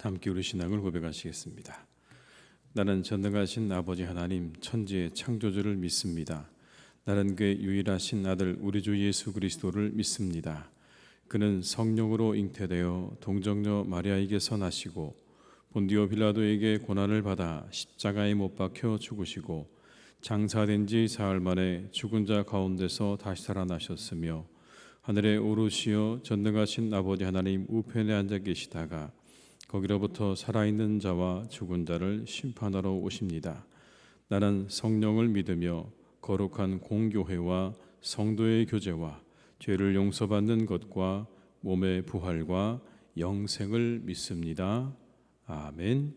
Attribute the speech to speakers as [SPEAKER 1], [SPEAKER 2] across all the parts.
[SPEAKER 1] 함께 우리 신앙을 고백하시겠습니다. 나는 전능하신 아버지 하나님 천지의 창조주를 믿습니다. 나는 그의 유일하신 아들 우리 주 예수 그리스도를 믿습니다. 그는 성령으로 잉태되어 동정녀 마리아에게서 나시고 본디오 빌라도에게 고난을 받아 십자가에 못 박혀 죽으시고 장사된 지 사흘 만에 죽은 자 가운데서 다시 살아나셨으며 하늘에 오르시어 전능하신 아버지 하나님 우편에 앉아 계시다가 거기로부터 살아있는 자와 죽은 자를 심판하러 오십니다. 나는 성령을 믿으며 거룩한 공교회와 성도의 교제와 죄를 용서받는 것과 몸의 부활과 영생을 믿습니다. 아멘.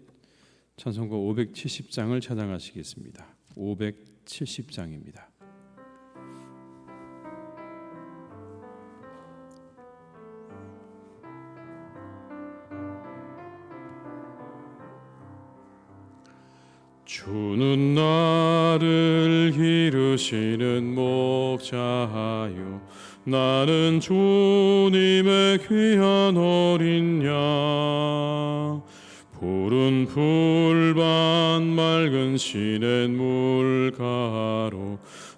[SPEAKER 1] 찬송가 570장을 찬양하시겠습니다. 570장입니다. 주는 나를 기르시는 목자요 나는 주님의 귀한 어린 양 푸른 풀밭 맑은 시냇물가로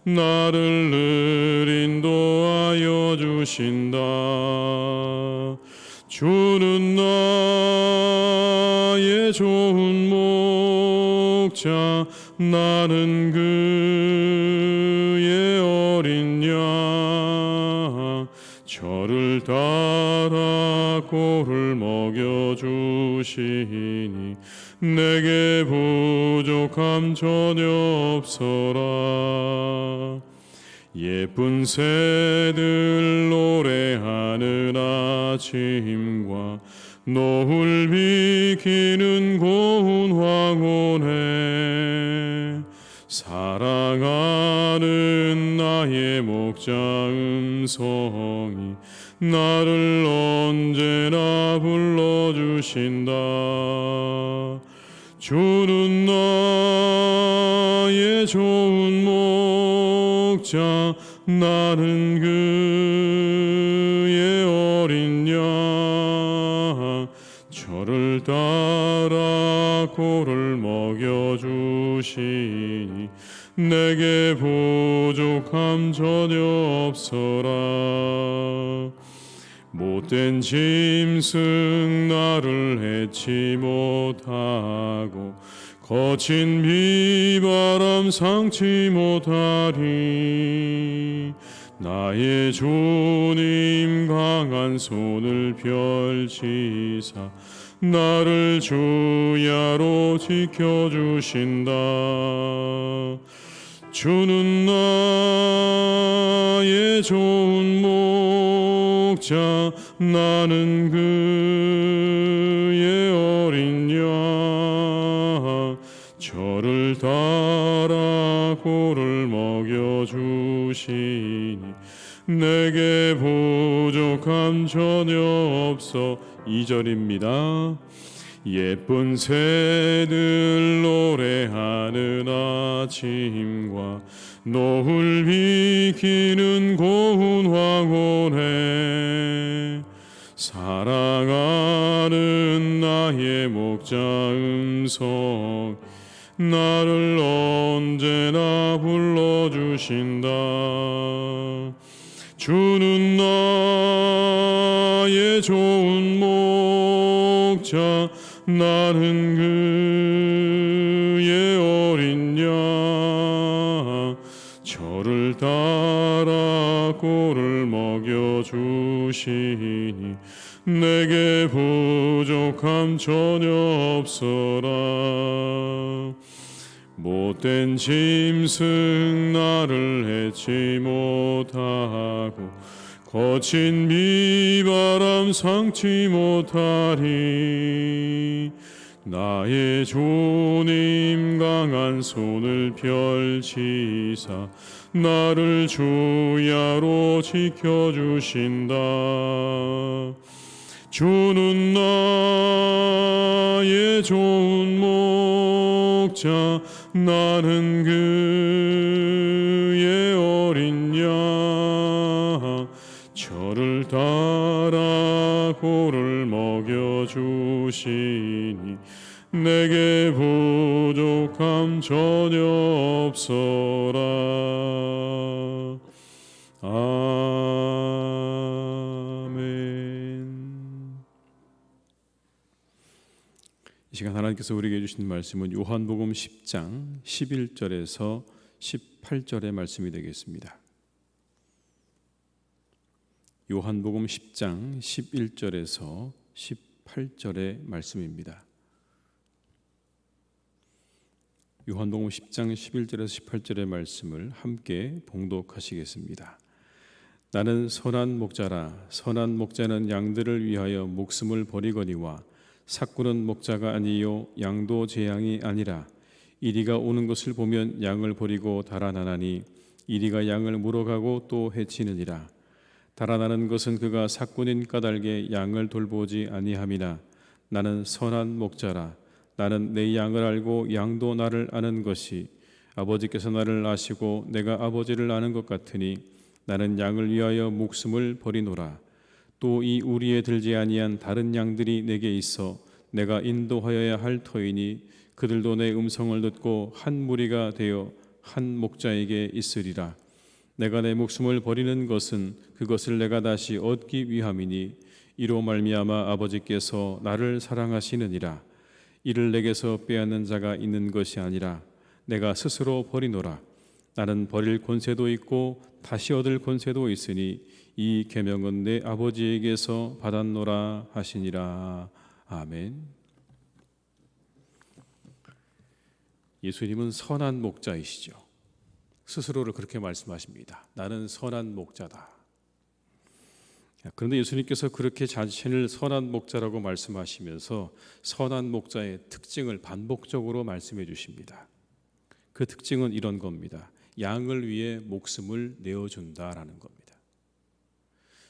[SPEAKER 1] 나를 늘 인도하여 주신다. 주는 나의 좋은 목자 나는 그의 어린 양 저를 따라 꼴을 먹여주시니 내게 부족함 전혀 없어라. 예쁜 새들 노래하는 아침과 노을 비키는 고운 황혼에 사랑하는 나의 목자 음성이 나를 언제나 불러주신다. 주는 나의 좋은 목자 나는 그의 어린 양 저를 따라 꼴을 먹여주시니 내게 부족함 전혀 없어라. 못된 짐승 나를 해치 못하고 거친 비바람 상치 못하리. 나의 주님 강한 손을 펼치사 나를 주야로 지켜주신다. 주는 나의 좋은 목자 나는 그의 어린 양 저를 따라 꼴을 먹여주시니 내게 부족함 전혀 없어. 2절입니다. 예쁜 새들 노래하는 아침과 노을 비키는 고운 황혼에 사랑하는 나의 목자 음성 나를 언제나 불러주신다. 주는 나의 좋은 목자 나는 그의 어린 양 저를 따라 꼴을 먹여주시니 내게 부족함 전혀 없어라. 못된 짐승 나를 해치 못하고 거친 비바람 상치 못하리. 나의 주님 강한 손을 펼치사 나를 주야로 지켜주신다. 주는 나의 좋은 목자 나는 그의 어린 양 저를 따라 꼴을 먹여 주시니 내게 부족함 전혀 없어라. 아멘. 이 시간 하나님께서 우리에게 주신 말씀은 요한복음 10장 11절에서 18절의 말씀이 되겠습니다. 요한복음 10장 11절에서 18절의 말씀입니다. 요한복음 10장 11절에서 18절의 말씀을 함께 봉독하시겠습니다. 나는 선한 목자라. 선한 목자는 양들을 위하여 목숨을 버리거니와 삭구는 목자가 아니요 양도 제 양이 아니라 이리가 오는 것을 보면 양을 버리고 달아나나니 이리가 양을 물어가고 또 해치느니라. 달아나는 것은 그가 삭군인 까닭에 양을 돌보지 아니함이나 나는 선한 목자라. 나는 내 양을 알고 양도 나를 아는 것이 아버지께서 나를 아시고 내가 아버지를 아는 것 같으니 나는 양을 위하여 목숨을 버리노라. 또 이 우리에 들지 아니한 다른 양들이 내게 있어 내가 인도하여야 할 터이니 그들도 내 음성을 듣고 한 무리가 되어 한 목자에게 있으리라. 내가 내 목숨을 버리는 것은 그것을 내가 다시 얻기 위함이니 이로 말미암아 아버지께서 나를 사랑하시느니라. 이를 내게서 빼앗는 자가 있는 것이 아니라 내가 스스로 버리노라. 나는 버릴 권세도 있고 다시 얻을 권세도 있으니 이 계명은 내 아버지에게서 받았노라 하시니라. 아멘. 예수님은 선한 목자이시죠. 스스로를 그렇게 말씀하십니다. 나는 선한 목자다. 그런데 예수님께서 그렇게 자신을 선한 목자라고 말씀하시면서 선한 목자의 특징을 반복적으로 말씀해 주십니다. 그 특징은 이런 겁니다. 양을 위해 목숨을 내어준다라는 겁니다.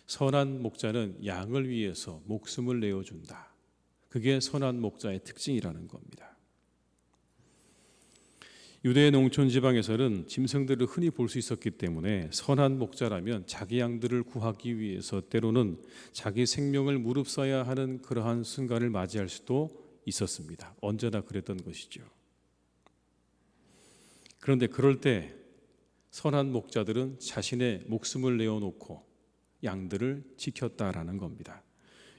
[SPEAKER 1] 선한 목자는 양을 위해서 목숨을 내어준다. 그게 선한 목자의 특징이라는 겁니다. 유대의 농촌 지방에서는 짐승들을 흔히 볼 수 있었기 때문에 선한 목자라면 자기 양들을 구하기 위해서 때로는 자기 생명을 무릅써야 하는 그러한 순간을 맞이할 수도 있었습니다. 언제나 그랬던 것이죠. 그런데 그럴 때 선한 목자들은 자신의 목숨을 내어놓고 양들을 지켰다라는 겁니다.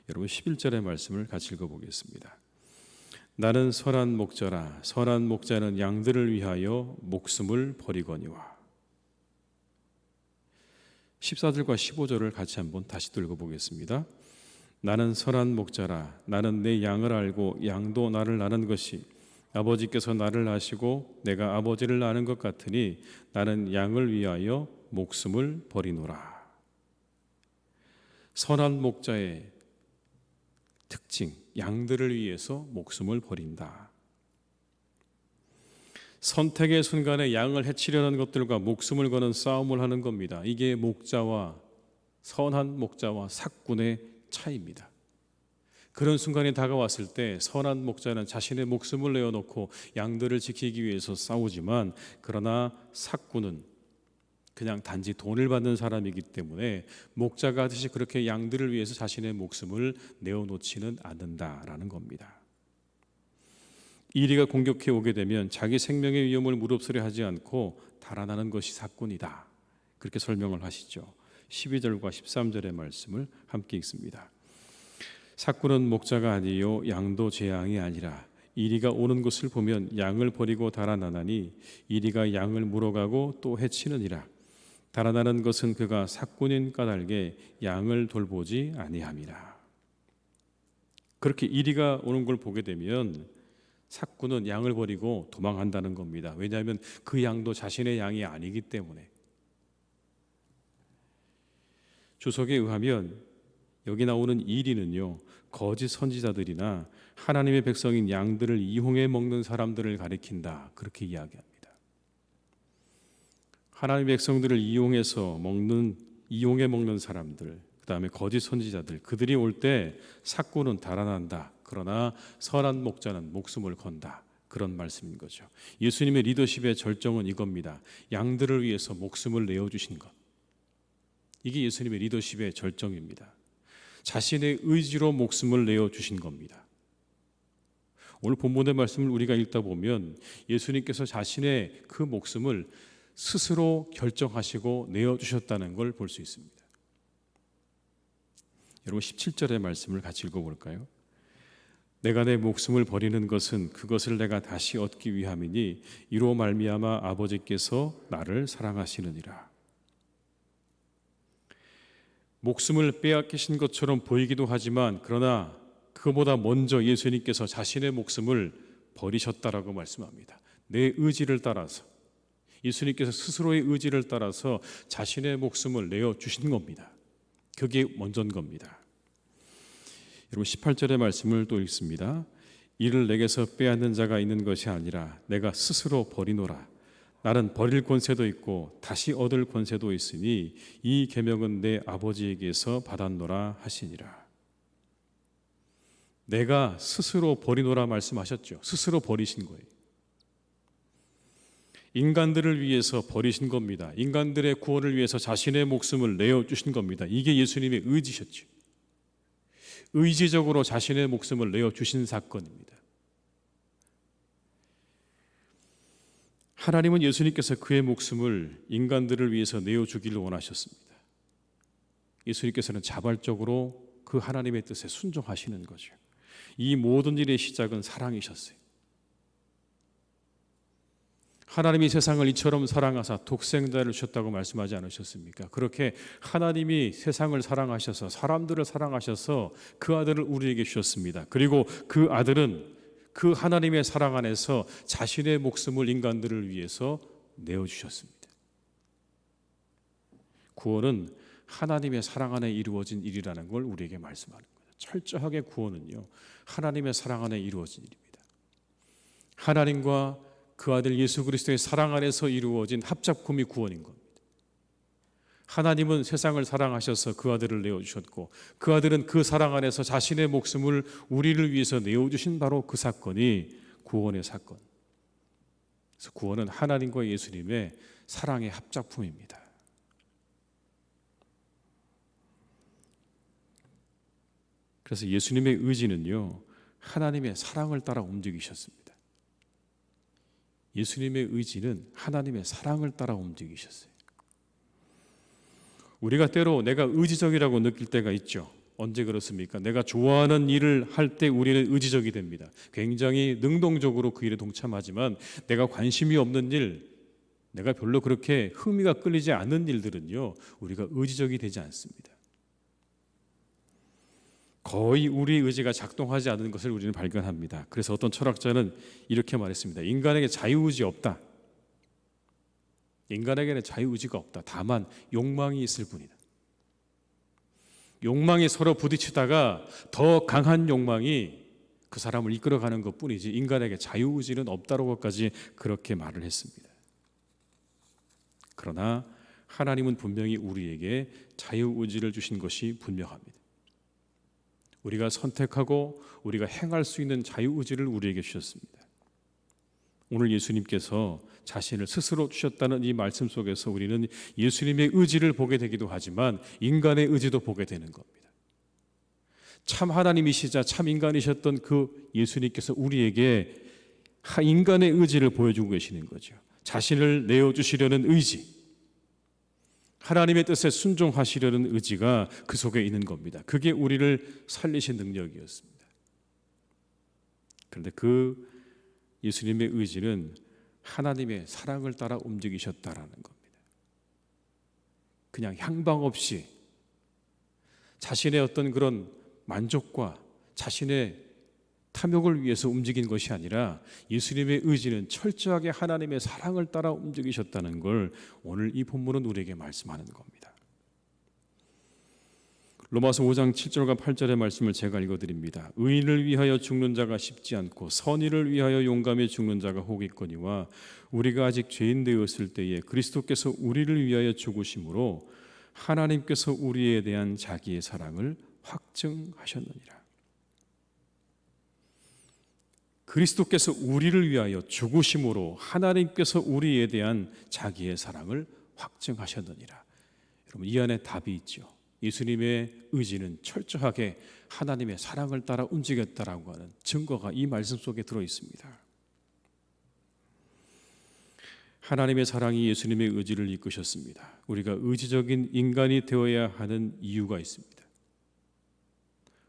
[SPEAKER 1] 여러분 11절의 말씀을 같이 읽어보겠습니다. 나는 선한 목자라. 선한 목자는 양들을 위하여 목숨을 버리거니와. 14절과 15절을 같이 한번 다시 또 읽어보겠습니다. 나는 선한 목자라. 나는 내 양을 알고 양도 나를 아는 것이 아버지께서 나를 아시고 내가 아버지를 아는 것 같으니 나는 양을 위하여 목숨을 버리노라. 선한 목자의 특징, 양들을 위해서 목숨을 버린다. 선택의 순간에 양을 해치려는 것들과 목숨을 거는 싸움을 하는 겁니다. 이게 목자와 선한 목자와 삭군의 차이입니다. 그런 순간이 다가왔을 때 선한 목자는 자신의 목숨을 내어놓고 양들을 지키기 위해서 싸우지만 그러나 삭군은 그냥 단지 돈을 받는 사람이기 때문에 목자가 하듯이 그렇게 양들을 위해서 자신의 목숨을 내어놓지는 않는다라는 겁니다. 이리가 공격해 오게 되면 자기 생명의 위험을 무릅쓰려 하지 않고 달아나는 것이 삭군이다. 그렇게 설명을 하시죠. 12절과 13절의 말씀을 함께 읽습니다. 삭군은 목자가 아니요 양도 제 양이 아니라 이리가 오는 것을 보면 양을 버리고 달아나나니 이리가 양을 물어가고 또 해치느니라. 달아나는 것은 그가 삭군인 까닭에 양을 돌보지 아니함이라. 그렇게 이리가 오는 걸 보게 되면 삭군은 양을 버리고 도망한다는 겁니다. 왜냐하면 그 양도 자신의 양이 아니기 때문에. 주석에 의하면 여기 나오는 이리는요, 거짓 선지자들이나 하나님의 백성인 양들을 이용해 먹는 사람들을 가리킨다. 그렇게 이야기합니다. 하나님의 백성들을 이용해 먹는 사람들, 그 다음에 거짓 선지자들, 그들이 올 때 삭군은 달아난다. 그러나 선한 목자는 목숨을 건다. 그런 말씀인 거죠. 예수님의 리더십의 절정은 이겁니다. 양들을 위해서 목숨을 내어주신 것. 이게 예수님의 리더십의 절정입니다. 자신의 의지로 목숨을 내어주신 겁니다. 오늘 본문의 말씀을 우리가 읽다 보면 예수님께서 자신의 그 목숨을 스스로 결정하시고 내어주셨다는 걸 볼 수 있습니다. 여러분 17절의 말씀을 같이 읽어볼까요? 내가 내 목숨을 버리는 것은 그것을 내가 다시 얻기 위함이니 이로 말미암아 아버지께서 나를 사랑하시느니라. 목숨을 빼앗기신 것처럼 보이기도 하지만 그러나 그보다 먼저 예수님께서 자신의 목숨을 버리셨다라고 말씀합니다. 내 의지를 따라서 예수님께서 스스로의 의지를 따라서 자신의 목숨을 내어주신 겁니다. 그게 먼저인 겁니다. 여러분 18절의 말씀을 또 읽습니다. 이를 내게서 빼앗는 자가 있는 것이 아니라 내가 스스로 버리노라. 나는 버릴 권세도 있고 다시 얻을 권세도 있으니 이 계명은 내 아버지에게서 받았노라 하시니라. 내가 스스로 버리노라 말씀하셨죠. 스스로 버리신 거예요. 인간들을 위해서 버리신 겁니다. 인간들의 구원을 위해서 자신의 목숨을 내어주신 겁니다. 이게 예수님의 의지셨죠. 의지적으로 자신의 목숨을 내어주신 사건입니다. 하나님은 예수님께서 그의 목숨을 인간들을 위해서 내어주기를 원하셨습니다. 예수님께서는 자발적으로 그 하나님의 뜻에 순종하시는 거죠. 이 모든 일의 시작은 사랑이셨어요. 하나님이 세상을 이처럼 사랑하사 독생자를 주셨다고 말씀하지 않으셨습니까? 그렇게 하나님이 세상을 사랑하셔서 사람들을 사랑하셔서 그 아들을 우리에게 주셨습니다. 그리고 그 아들은 그 하나님의 사랑 안에서 자신의 목숨을 인간들을 위해서 내어주셨습니다. 구원은 하나님의 사랑 안에 이루어진 일이라는 걸 우리에게 말씀하는 거예요. 철저하게 구원은요, 하나님의 사랑 안에 이루어진 일입니다. 하나님과 그 아들 예수 그리스도의 사랑 안에서 이루어진 합작품이 구원인 겁니다. 하나님은 세상을 사랑하셔서 그 아들을 내어주셨고 그 아들은 그 사랑 안에서 자신의 목숨을 우리를 위해서 내어주신 바로 그 사건이 구원의 사건. 그래서 구원은 하나님과 예수님의 사랑의 합작품입니다. 그래서 예수님의 의지는요, 하나님의 사랑을 따라 움직이셨습니다. 예수님의 의지는 하나님의 사랑을 따라 움직이셨어요. 우리가 때로 내가 의지적이라고 느낄 때가 있죠. 언제 그렇습니까? 내가 좋아하는 일을 할 때 우리는 의지적이 됩니다. 굉장히 능동적으로 그 일에 동참하지만 내가 관심이 없는 일, 내가 별로 그렇게 흥미가 끌리지 않는 일들은요, 우리가 의지적이 되지 않습니다. 거의 우리 의지가 작동하지 않는 것을 우리는 발견합니다. 그래서 어떤 철학자는 이렇게 말했습니다. 인간에게 자유의지 없다. 인간에게는 자유의지가 없다. 다만 욕망이 있을 뿐이다. 욕망이 서로 부딪히다가 더 강한 욕망이 그 사람을 이끌어가는 것뿐이지 인간에게 자유의지는 없다고까지 그렇게 말을 했습니다. 그러나 하나님은 분명히 우리에게 자유의지를 주신 것이 분명합니다. 우리가 선택하고 우리가 행할 수 있는 자유의지를 우리에게 주셨습니다. 오늘 예수님께서 자신을 스스로 주셨다는 이 말씀 속에서 우리는 예수님의 의지를 보게 되기도 하지만 인간의 의지도 보게 되는 겁니다. 참 하나님이시자 참 인간이셨던 그 예수님께서 우리에게 인간의 의지를 보여주고 계시는 거죠. 자신을 내어주시려는 의지, 하나님의 뜻에 순종하시려는 의지가 그 속에 있는 겁니다. 그게 우리를 살리신 능력이었습니다. 그런데 그 예수님의 의지는 하나님의 사랑을 따라 움직이셨다라는 겁니다. 그냥 향방 없이 자신의 어떤 그런 만족과 자신의 탐욕을 위해서 움직인 것이 아니라 예수님의 의지는 철저하게 하나님의 사랑을 따라 움직이셨다는 걸 오늘 이 본문은 우리에게 말씀하는 겁니다. 로마서 5장 7절과 8절의 말씀을 제가 읽어드립니다. 의인을 위하여 죽는 자가 쉽지 않고 선의를 위하여 용감히 죽는 자가 혹 있거니와 우리가 아직 죄인 되었을 때에 그리스도께서 우리를 위하여 죽으심으로 하나님께서 우리에 대한 자기의 사랑을 확증하셨느니라. 그리스도께서 우리를 위하여 죽으심으로 하나님께서 우리에 대한 자기의 사랑을 확증하셨느니라. 여러분, 이 안에 답이 있죠. 예수님의 의지는 철저하게 하나님의 사랑을 따라 움직였다라고 하는 증거가 이 말씀 속에 들어 있습니다. 하나님의 사랑이 예수님의 의지를 이끄셨습니다. 우리가 의지적인 인간이 되어야 하는 이유가 있습니다.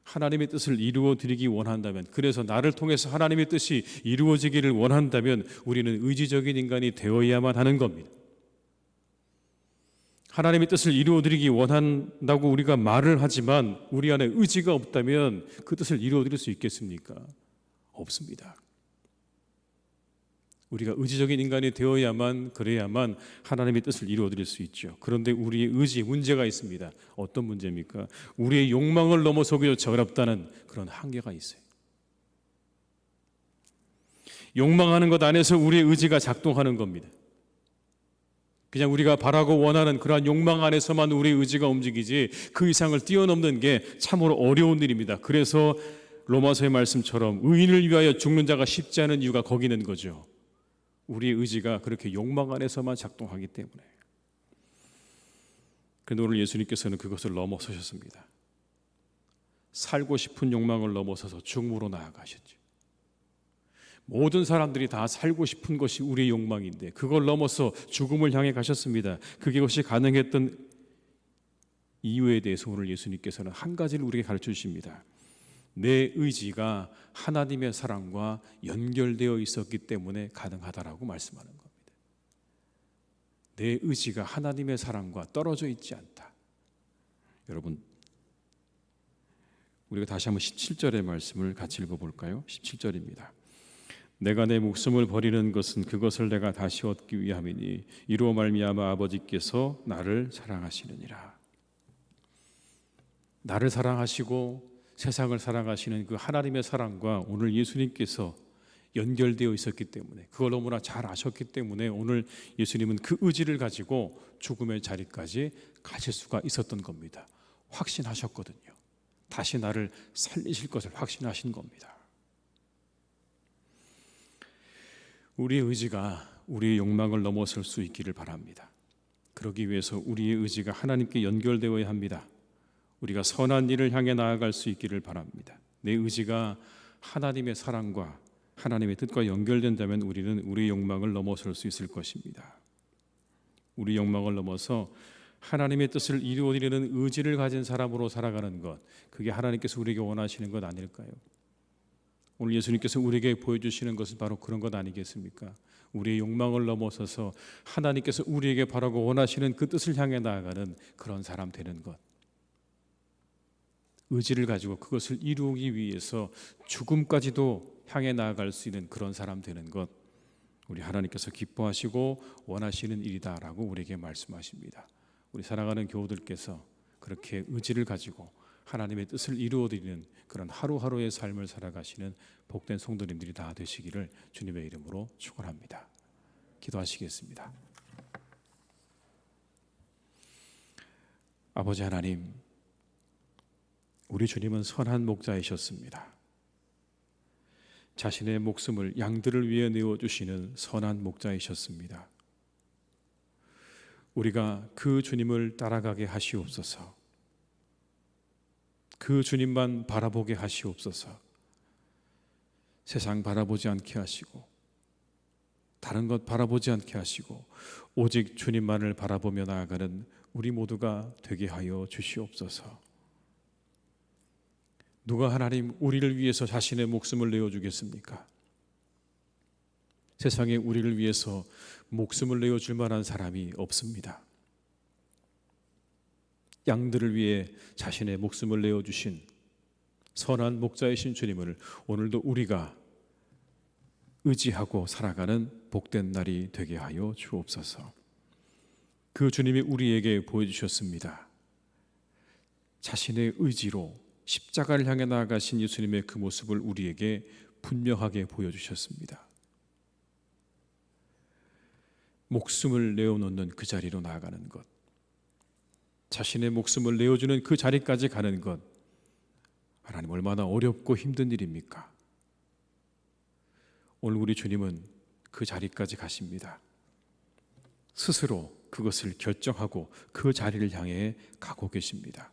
[SPEAKER 1] 하나님의 뜻을 이루어 드리기 원한다면, 그래서 나를 통해서 하나님의 뜻이 이루어지기를 원한다면 우리는 의지적인 인간이 되어야만 하는 겁니다. 하나님의 뜻을 이루어 드리기 원한다고 우리가 말을 하지만 우리 안에 의지가 없다면 그 뜻을 이루어 드릴 수 있겠습니까? 없습니다. 우리가 의지적인 인간이 되어야만, 그래야만 하나님의 뜻을 이루어 드릴 수 있죠. 그런데 우리의 의지에 문제가 있습니다. 어떤 문제입니까? 우리의 욕망을 넘어서기조차 어렵다는 그런 한계가 있어요. 욕망하는 것 안에서 우리의 의지가 작동하는 겁니다. 그냥 우리가 바라고 원하는 그러한 욕망 안에서만 우리의 의지가 움직이지 그 이상을 뛰어넘는 게 참으로 어려운 일입니다. 그래서 로마서의 말씀처럼 의인을 위하여 죽는 자가 쉽지 않은 이유가 거기 있는 거죠. 우리의 의지가 그렇게 욕망 안에서만 작동하기 때문에. 그런데 오늘 예수님께서는 그것을 넘어서셨습니다. 살고 싶은 욕망을 넘어서서 죽음으로 나아가셨죠. 모든 사람들이 다 살고 싶은 것이 우리의 욕망인데 그걸 넘어서 죽음을 향해 가셨습니다. 그것이 가능했던 이유에 대해서 오늘 예수님께서는 한 가지를 우리에게 가르쳐 주십니다. 내 의지가 하나님의 사랑과 연결되어 있었기 때문에 가능하다라고 말씀하는 겁니다. 내 의지가 하나님의 사랑과 떨어져 있지 않다. 여러분, 우리가 다시 한번 17절의 말씀을 같이 읽어볼까요? 17절입니다. 내가 내 목숨을 버리는 것은 그것을 내가 다시 얻기 위함이니 이로 말미암아 아버지께서 나를 사랑하시느니라. 나를 사랑하시고 세상을 사랑하시는 그 하나님의 사랑과 오늘 예수님께서 연결되어 있었기 때문에, 그걸 너무나 잘 아셨기 때문에 오늘 예수님은 그 의지를 가지고 죽음의 자리까지 가실 수가 있었던 겁니다. 확신하셨거든요. 다시 나를 살리실 것을 확신하신 겁니다. 우리의 의지가 우리의 욕망을 넘어설 수 있기를 바랍니다. 그러기 위해서 우리의 의지가 하나님께 연결되어야 합니다. 우리가 선한 일을 향해 나아갈 수 있기를 바랍니다. 내 의지가 하나님의 사랑과 하나님의 뜻과 연결된다면 우리는 우리의 욕망을 넘어설 수 있을 것입니다. 우리 욕망을 넘어서 하나님의 뜻을 이루어드리는 의지를 가진 사람으로 살아가는 것, 그게 하나님께서 우리에게 원하시는 것 아닐까요? 오늘 예수님께서 우리에게 보여주시는 것은 바로 그런 것 아니겠습니까? 우리의 욕망을 넘어서서 하나님께서 우리에게 바라고 원하시는 그 뜻을 향해 나아가는 그런 사람 되는 것, 의지를 가지고 그것을 이루기 위해서 죽음까지도 향해 나아갈 수 있는 그런 사람 되는 것, 우리 하나님께서 기뻐하시고 원하시는 일이다라고 우리에게 말씀하십니다. 우리 사랑하는 교우들께서 그렇게 의지를 가지고 하나님의 뜻을 이루어드리는 그런 하루하루의 삶을 살아가시는 복된 성도님들이 다 되시기를 주님의 이름으로 축원합니다. 기도하시겠습니다. 아버지 하나님, 우리 주님은 선한 목자이셨습니다. 자신의 목숨을 양들을 위해 내어주시는 선한 목자이셨습니다. 우리가 그 주님을 따라가게 하시옵소서. 그 주님만 바라보게 하시옵소서. 세상 바라보지 않게 하시고 다른 것 바라보지 않게 하시고 오직 주님만을 바라보며 나아가는 우리 모두가 되게 하여 주시옵소서. 누가 하나님 우리를 위해서 자신의 목숨을 내어주겠습니까? 세상에 우리를 위해서 목숨을 내어줄 만한 사람이 없습니다. 양들을 위해 자신의 목숨을 내어주신 선한 목자이신 주님을 오늘도 우리가 의지하고 살아가는 복된 날이 되게 하여 주옵소서. 그 주님이 우리에게 보여주셨습니다. 자신의 의지로 십자가를 향해 나아가신 예수님의 그 모습을 우리에게 분명하게 보여주셨습니다. 목숨을 내어놓는 그 자리로 나아가는 것, 자신의 목숨을 내어주는 그 자리까지 가는 것, 하나님 얼마나 어렵고 힘든 일입니까? 오늘 우리 주님은 그 자리까지 가십니다. 스스로 그것을 결정하고 그 자리를 향해 가고 계십니다.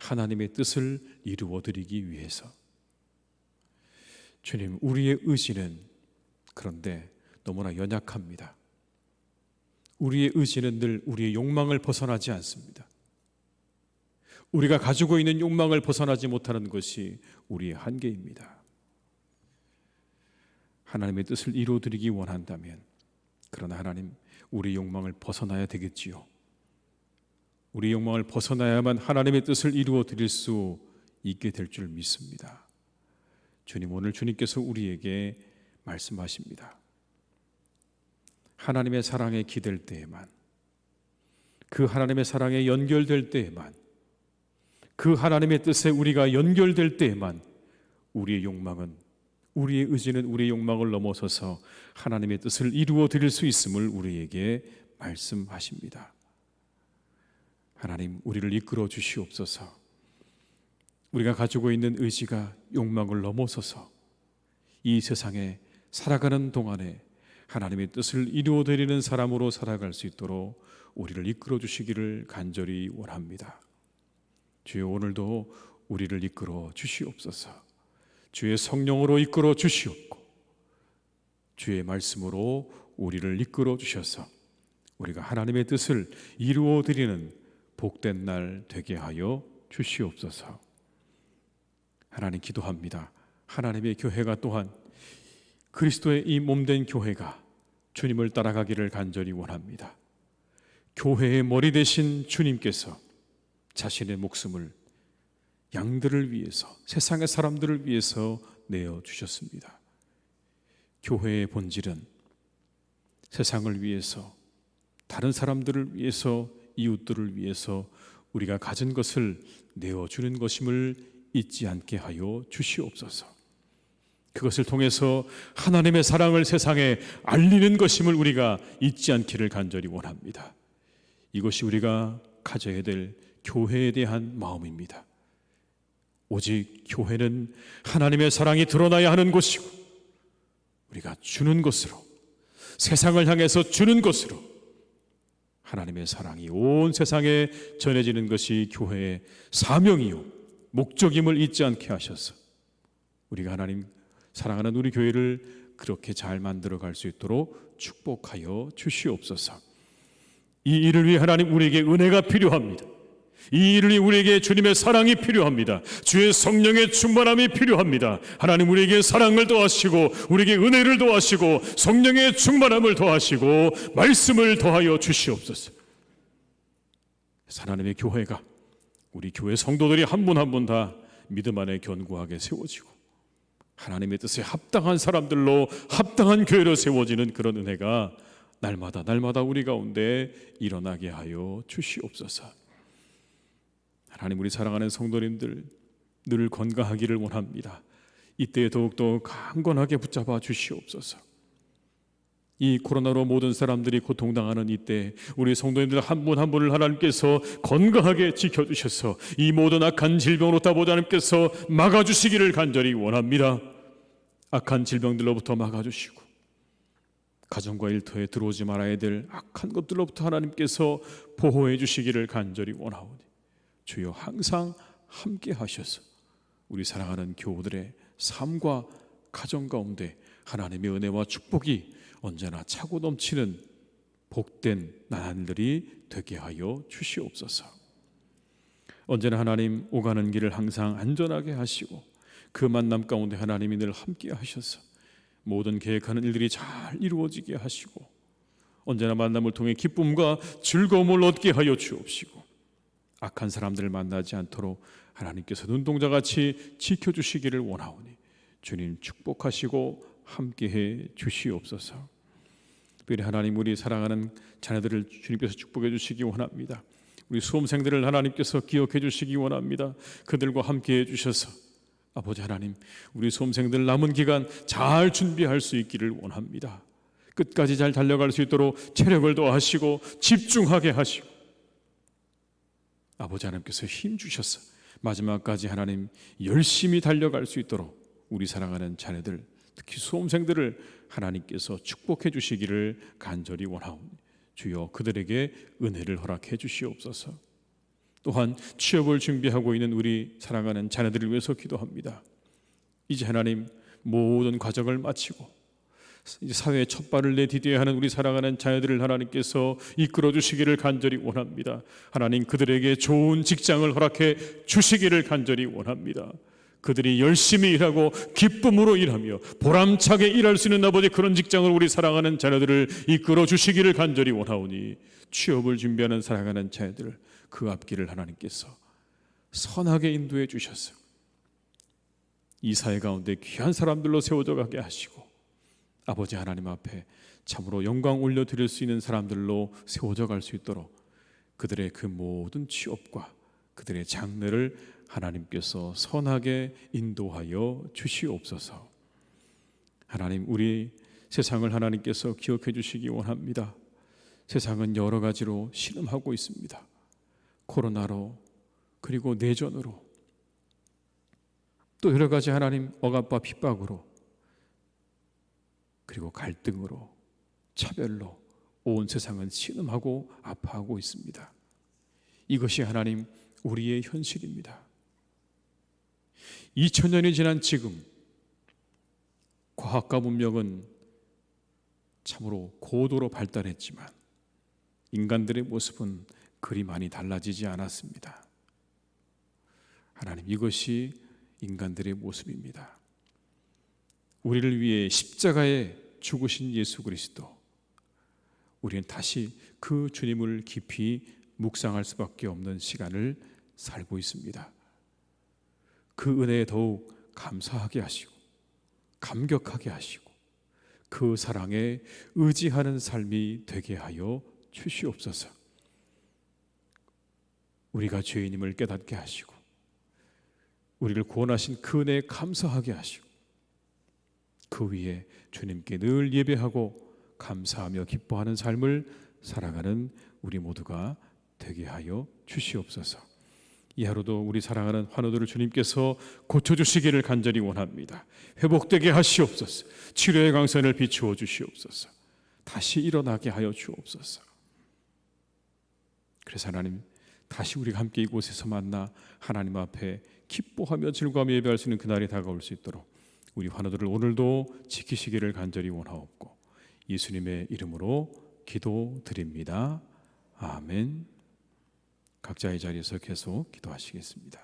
[SPEAKER 1] 하나님의 뜻을 이루어 드리기 위해서. 주님, 우리의 의지는 그런데 너무나 연약합니다. 우리의 의지는 늘 우리의 욕망을 벗어나지 않습니다. 우리가 가지고 있는 욕망을 벗어나지 못하는 것이 우리의 한계입니다. 하나님의 뜻을 이루어드리기 원한다면, 그러나 하나님, 우리 욕망을 벗어나야 되겠지요. 우리 욕망을 벗어나야만 하나님의 뜻을 이루어드릴 수 있게 될 줄 믿습니다. 주님, 오늘 주님께서 우리에게 말씀하십니다. 하나님의 사랑에 기댈 때에만, 그 하나님의 사랑에 연결될 때에만, 그 하나님의 뜻에 우리가 연결될 때에만 우리의 욕망은, 우리의 의지는 우리의 욕망을 넘어서서 하나님의 뜻을 이루어 드릴 수 있음을 우리에게 말씀하십니다. 하나님, 우리를 이끌어 주시옵소서. 우리가 가지고 있는 의지가 욕망을 넘어서서 이 세상에 살아가는 동안에 하나님의 뜻을 이루어 드리는 사람으로 살아갈 수 있도록 우리를 이끌어 주시기를 간절히 원합니다. 주여, 오늘도 우리를 이끌어 주시옵소서. 주의 성령으로 이끌어 주시옵고 주의 말씀으로 우리를 이끌어 주셔서 우리가 하나님의 뜻을 이루어 드리는 복된 날 되게 하여 주시옵소서. 하나님, 기도합니다. 하나님의 교회가 또한 그리스도의 이 몸된 교회가 주님을 따라가기를 간절히 원합니다. 교회의 머리 되신 주님께서 자신의 목숨을 양들을 위해서, 세상의 사람들을 위해서 내어주셨습니다. 교회의 본질은 세상을 위해서, 다른 사람들을 위해서, 이웃들을 위해서 우리가 가진 것을 내어주는 것임을 잊지 않게 하여 주시옵소서. 그것을 통해서 하나님의 사랑을 세상에 알리는 것임을 우리가 잊지 않기를 간절히 원합니다. 이것이 우리가 가져야 될 교회에 대한 마음입니다. 오직 교회는 하나님의 사랑이 드러나야 하는 곳이고, 우리가 주는 것으로, 세상을 향해서 주는 것으로 하나님의 사랑이 온 세상에 전해지는 것이 교회의 사명이요 목적임을 잊지 않게 하셔서 우리가 하나님 사랑하는 우리 교회를 그렇게 잘 만들어 갈 수 있도록 축복하여 주시옵소서. 이 일을 위해 하나님, 우리에게 은혜가 필요합니다. 이 일을 위해 우리에게 주님의 사랑이 필요합니다. 주의 성령의 충만함이 필요합니다. 하나님, 우리에게 사랑을 더하시고 우리에게 은혜를 더하시고 성령의 충만함을 더하시고 말씀을 더하여 주시옵소서. 하나님의 교회가, 우리 교회 성도들이 한 분 한 분 다 믿음 안에 견고하게 세워지고 하나님의 뜻에 합당한 사람들로, 합당한 교회로 세워지는 그런 은혜가 날마다 우리 가운데 일어나게 하여 주시옵소서. 하나님, 우리 사랑하는 성도님들 늘 건강하기를 원합니다. 이때에 더욱더 강건하게 붙잡아 주시옵소서. 이 코로나로 모든 사람들이 고통당하는 이때 우리 성도님들 한 분 한 분을 하나님께서 건강하게 지켜주셔서 이 모든 악한 질병으로부터 하나님께서 막아주시기를 간절히 원합니다. 악한 질병들로부터 막아주시고 가정과 일터에 들어오지 말아야 될 악한 것들로부터 하나님께서 보호해 주시기를 간절히 원하오니 주여, 항상 함께 하셔서 우리 사랑하는 교우들의 삶과 가정 가운데 하나님의 은혜와 축복이 언제나 차고 넘치는 복된 나날들이 되게 하여 주시옵소서. 언제나 하나님, 오가는 길을 항상 안전하게 하시고 그 만남 가운데 하나님이 늘 함께 하셔서 모든 계획하는 일들이 잘 이루어지게 하시고 언제나 만남을 통해 기쁨과 즐거움을 얻게 하여 주옵시고 악한 사람들을 만나지 않도록 하나님께서 눈동자같이 지켜주시기를 원하오니 주님 축복하시고 함께해 주시옵소서. 특별히 하나님, 우리 사랑하는 자녀들을 주님께서 축복해 주시기 원합니다. 우리 수험생들을 하나님께서 기억해 주시기 원합니다. 그들과 함께해 주셔서 아버지 하나님, 우리 수험생들 남은 기간 잘 준비할 수 있기를 원합니다. 끝까지 잘 달려갈 수 있도록 체력을 더하시고 집중하게 하시고 아버지 하나님께서 힘 주셔서 마지막까지 하나님 열심히 달려갈 수 있도록 우리 사랑하는 자녀들, 특히 수험생들을 하나님께서 축복해 주시기를 간절히 원하오니 주여, 그들에게 은혜를 허락해 주시옵소서. 또한 취업을 준비하고 있는 우리 사랑하는 자녀들을 위해서 기도합니다. 이제 하나님 모든 과정을 마치고 이제 사회의 첫 발을 내디뎌야 하는 우리 사랑하는 자녀들을 하나님께서 이끌어 주시기를 간절히 원합니다. 하나님 그들에게 좋은 직장을 허락해 주시기를 간절히 원합니다. 그들이 열심히 일하고 기쁨으로 일하며 보람차게 일할 수 있는 아버지 그런 직장을 우리 사랑하는 자녀들을 이끌어 주시기를 간절히 원하오니 취업을 준비하는 사랑하는 자녀들 그 앞길을 하나님께서 선하게 인도해 주셔서 이 사회 가운데 귀한 사람들로 세워져 가게 하시고 아버지 하나님 앞에 참으로 영광 올려드릴 수 있는 사람들로 세워져 갈 수 있도록 그들의 그 모든 취업과 그들의 장래를 하나님께서 선하게 인도하여 주시옵소서. 하나님 우리 세상을 하나님께서 기억해 주시기 원합니다. 세상은 여러 가지로 신음하고 있습니다. 코로나로 그리고 내전으로 또 여러 가지 하나님 억압과 핍박으로 그리고 갈등으로 차별로 온 세상은 신음하고 아파하고 있습니다. 이것이 하나님 우리의 현실입니다. 2000년이 지난 지금 과학과 문명은 참으로 고도로 발달했지만 인간들의 모습은 그리 많이 달라지지 않았습니다. 하나님 이것이 인간들의 모습입니다. 우리를 위해 십자가에 죽으신 예수 그리스도, 우리는 다시 그 주님을 깊이 묵상할 수밖에 없는 시간을 살고 있습니다. 그 은혜에 더욱 감사하게 하시고 감격하게 하시고 그 사랑에 의지하는 삶이 되게 하여 주시옵소서. 우리가 죄인임을 깨닫게 하시고 우리를 구원하신 그 은혜에 감사하게 하시고 그 위에 주님께 늘 예배하고 감사하며 기뻐하는 삶을 살아가는 우리 모두가 되게 하여 주시옵소서. 이 하루도 우리 사랑하는 환우들을 주님께서 고쳐주시기를 간절히 원합니다. 회복되게 하시옵소서. 치료의 광선을 비추어 주시옵소서. 다시 일어나게 하여 주옵소서. 그래서 하나님 다시 우리가 함께 이곳에서 만나 하나님 앞에 기뻐하며 즐거워하며 예배할 수 있는 그날이 다가올 수 있도록 우리 환우들을 오늘도 지키시기를 간절히 원하옵고 예수님의 이름으로 기도드립니다. 아멘. 각자의 자리에서 계속 기도하시겠습니다.